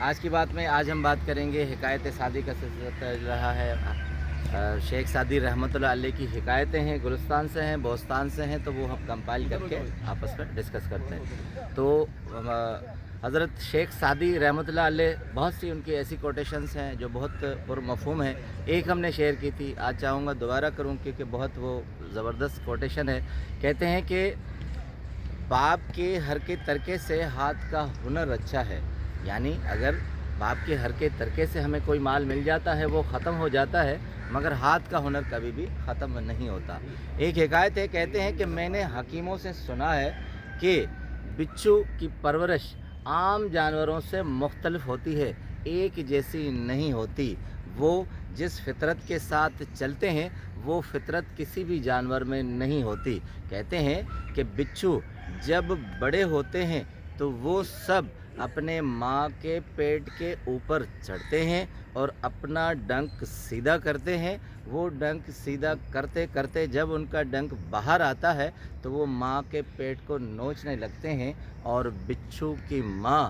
आज की बात में आज हम बात करेंगे हिकायत शादी का सिलसिला चल रहा है। शेख सादी रहमतुल्लाह अलैह की हिकायतें हैं, गुलिस्तान से हैं, बोस्तान से हैं, तो वो हम कंपाइल करके आपस में डिस्कस करते हैं। तो हज़रत शेख सादी रहमतुल्लाह अलैह बहुत सी उनकी ऐसी कोटेशंस हैं जो बहुत पुरमफ़हूम हैं। एक हमने शेयर की थी, आज चाहूँगा दोबारा करूँ क्योंकि बहुत वो ज़बरदस्त कोटेशन है। कहते हैं कि बाप के हर के तरके से हाथ का हुनर अच्छा है। यानी अगर बाप के हर के तरके से हमें कोई माल मिल जाता है वो ख़त्म हो जाता है, मगर हाथ का हुनर कभी भी ख़त्म नहीं होता। एक हिकायत है, कहते हैं कि मैंने हकीमों से सुना है कि बिच्छू की परवरिश आम जानवरों से मुख्तलिफ होती है, एक जैसी नहीं होती। वो जिस फितरत के साथ चलते हैं वो फितरत किसी भी जानवर में नहीं होती। कहते हैं कि बिच्छू जब बड़े होते हैं तो वो सब अपने माँ के पेट के ऊपर चढ़ते हैं और अपना डंक सीधा करते हैं। वो डंक सीधा करते करते जब उनका डंक बाहर आता है तो वो माँ के पेट को नोचने लगते हैं और बिच्छू की माँ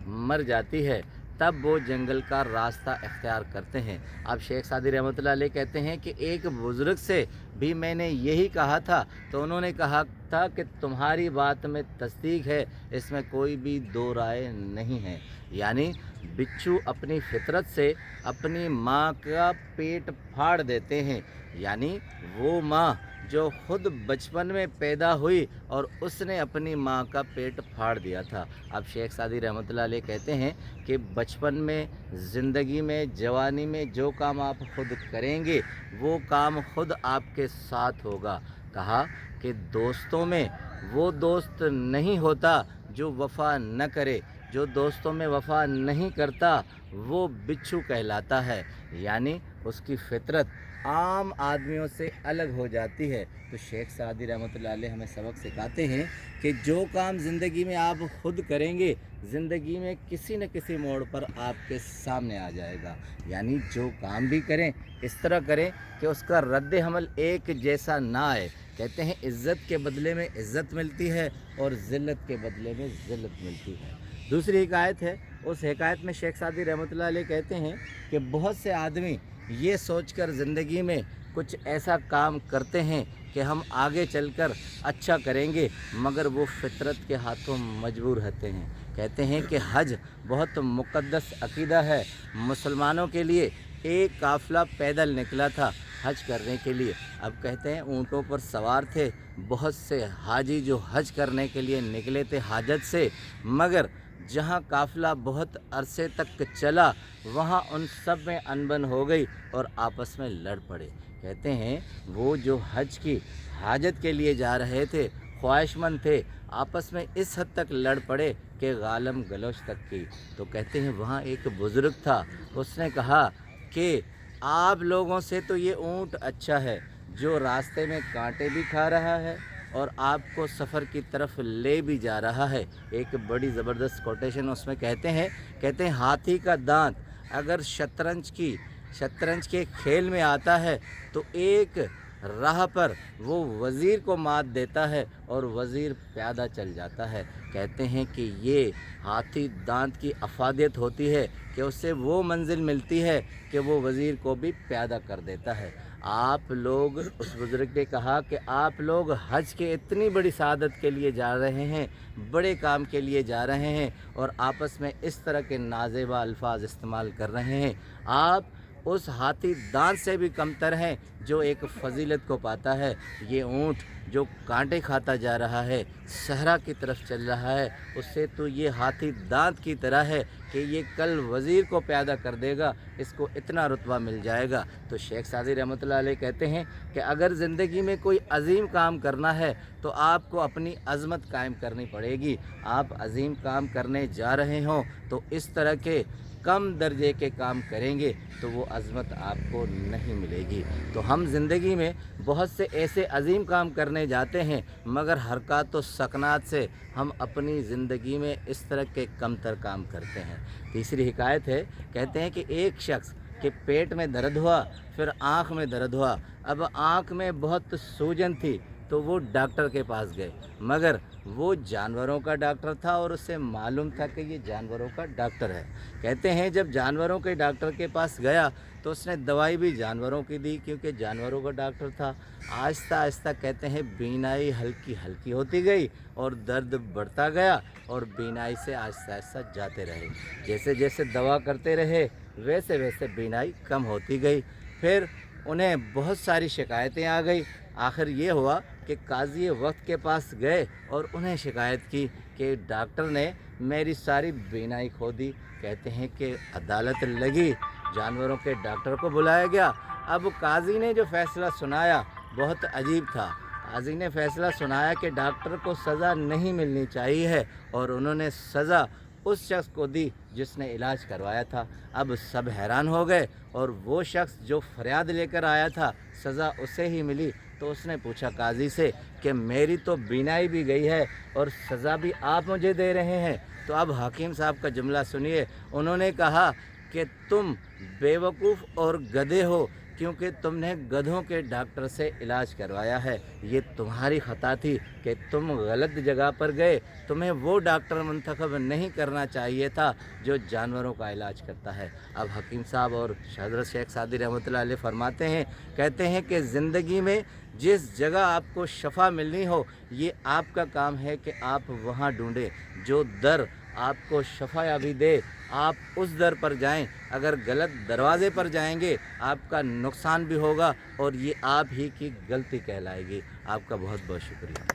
मर जाती है। तब वो जंगल का रास्ता इख्तियार करते हैं। अब शेख सादी रहमतुल्लाह अलैह कहते हैं कि एक बुज़ुर्ग से भी मैंने यही कहा था तो उन्होंने कहा था कि तुम्हारी बात में तस्दीक है, इसमें कोई भी दो राय नहीं है। यानी बिच्छू अपनी फितरत से अपनी माँ का पेट फाड़ देते हैं। यानी वो माँ जो ख़ुद बचपन में पैदा हुई और उसने अपनी माँ का पेट फाड़ दिया था। अब शेख सादी रहमतुल्लाह अलैह कहते हैं कि बचपन में, ज़िंदगी में, जवानी में जो काम आप ख़ुद करेंगे वो काम ख़ुद आपके साथ होगा। कहा कि दोस्तों में वो दोस्त नहीं होता जो वफ़ा न करे, जो दोस्तों में वफ़ा नहीं करता वो बिच्छू कहलाता है। यानी उसकी फितरत आम आदमियों से अलग हो जाती है। तो शेख सादी रहमतुल्लाह अलैह हमें सबक सिखाते हैं कि जो काम ज़िंदगी में आप ख़ुद करेंगे ज़िंदगी में किसी न किसी मोड़ पर आपके सामने आ जाएगा। यानी जो काम भी करें इस तरह करें कि उसका रद्द अमल एक जैसा ना आए। कहते हैं इज़्ज़त के बदले में इज़्ज़त मिलती है और ज़िल्लत के बदले में ज़िल्लत मिलती है। दूसरी हिकायत है, उस हिकायत में शेख सादी रहमतुल्लाह अलैह कहते हैं कि बहुत से आदमी ये सोचकर ज़िंदगी में कुछ ऐसा काम करते हैं कि हम आगे चलकर अच्छा करेंगे, मगर वो फितरत के हाथों मजबूर रहते हैं। कहते हैं कि हज बहुत मुक़द्दस अक़ीदा है। मुसलमानों के लिए एक काफ़िला पैदल निकला था हज करने के लिए। अब कहते हैं ऊँटों पर सवार थे बहुत से हाजी जो हज करने के लिए निकले थे हाजत से, मगर जहाँ काफ़िला बहुत अरसे तक चला वहाँ उन सब में अनबन हो गई और आपस में लड़ पड़े। कहते हैं वो जो हज की हाजत के लिए जा रहे थे, ख्वाहिशमंद थे, आपस में इस हद तक लड़ पड़े कि गालम गलोच तक की। तो कहते हैं वहाँ एक बुज़ुर्ग था, उसने कहा कि आप लोगों से तो ये ऊँट अच्छा है जो रास्ते में कांटे भी खा रहा है और आपको सफ़र की तरफ ले भी जा रहा है। एक बड़ी ज़बरदस्त कोटेशन उसमें कहते हैं हाथी का दांत अगर शतरंज के खेल में आता है तो एक राह पर वो वज़ीर को मात देता है और वज़ीर प्यादा चल जाता है। कहते हैं कि ये हाथी दांत की अफादियत होती है कि उससे वो मंजिल मिलती है कि वो वज़ीर को भी प्यादा कर देता है। आप लोग, उस बुज़ुर्ग ने कहा कि आप लोग हज के इतनी बड़ी सआदत के लिए जा रहे हैं, बड़े काम के लिए जा रहे हैं और आपस में इस तरह के नाज़ेबा अल्फाज इस्तेमाल कर रहे हैं। आप उस हाथी दांत से भी कमतर हैं जो एक फ़जीलत को पाता है। ये ऊँट जो कांटे खाता जा रहा है, सहरा की तरफ चल रहा है, उससे तो ये हाथी दांत की तरह है कि ये कल वज़ीर को प्यादा कर देगा, इसको इतना रुतबा मिल जाएगा। तो शेख सादी रहमतुल्लाह अलैह कहते हैं कि अगर ज़िंदगी में कोई अज़ीम काम करना है तो आपको अपनी अज़मत कायम करनी पड़ेगी। आप अज़ीम काम करने जा रहे हों तो इस तरह के कम दर्जे के काम करेंगे तो वो अज़मत आपको नहीं मिलेगी। तो हम ज़िंदगी में बहुत से ऐसे अज़ीम काम करने जाते हैं, मगर हरकत व सकनात से हम अपनी ज़िंदगी में इस तरह के कमतर काम करते हैं। तीसरी हिकायत है, कहते हैं कि एक शख्स के पेट में दर्द हुआ, फिर आँख में दर्द हुआ। अब आँख में बहुत सूजन थी तो वो डॉक्टर के पास गए, मगर वो जानवरों का डॉक्टर था और उसे मालूम था कि ये जानवरों का डॉक्टर है। कहते हैं जब जानवरों के डॉक्टर के पास गया तो उसने दवाई भी जानवरों की दी, क्योंकि जानवरों का डॉक्टर था। आहिस्ता आहिस्ता कहते हैं बीनाई हल्की हल्की होती गई और दर्द बढ़ता गया और बीनाई से आहिस्ता आहिस्ता जाते रहे। जैसे जैसे दवा करते रहे वैसे वैसे बीनाई कम होती गई। फिर उन्हें बहुत सारी शिकायतें आ गई। आखिर ये हुआ कि काजी वक्त के पास गए और उन्हें शिकायत की कि डॉक्टर ने मेरी सारी बीनाई खो दी। कहते हैं कि अदालत लगी, जानवरों के डॉक्टर को बुलाया गया। अब काजी ने जो फैसला सुनाया बहुत अजीब था। काजी ने फैसला सुनाया कि डॉक्टर को सज़ा नहीं मिलनी चाहिए है, और उन्होंने सज़ा उस शख्स को दी जिसने इलाज करवाया था। अब सब हैरान हो गए और वो शख्स जो फरियाद लेकर आया था सज़ा उसे ही मिली। तो उसने पूछा काजी से कि मेरी तो बीनाई भी गई है और सज़ा भी आप मुझे दे रहे हैं। तो अब हाकिम साहब का जुमला सुनिए। उन्होंने कहा कि तुम बेवकूफ़ और गधे हो, क्योंकि तुमने गधों के डॉक्टर से इलाज करवाया है। ये तुम्हारी ख़ता थी कि तुम गलत जगह पर गए। तुम्हें वो डॉक्टर मुंतखब नहीं करना चाहिए था जो जानवरों का इलाज करता है। अब हकीम साहब और हज़रत शेख सादी रहमतुल्लाह अलैह फरमाते हैं, कहते हैं कि ज़िंदगी में जिस जगह आपको शफ़ा मिलनी हो, ये आपका काम है कि आप वहाँ ढूँढें। जो दर आपको शफ़ा याबी दे, आप उस दर पर जाएं। अगर गलत दरवाज़े पर जाएंगे आपका नुकसान भी होगा और ये आप ही की गलती कहलाएगी। आपका बहुत बहुत शुक्रिया।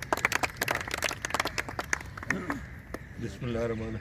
बिस्मिल्लाहिर्रहमानिर्रहीम।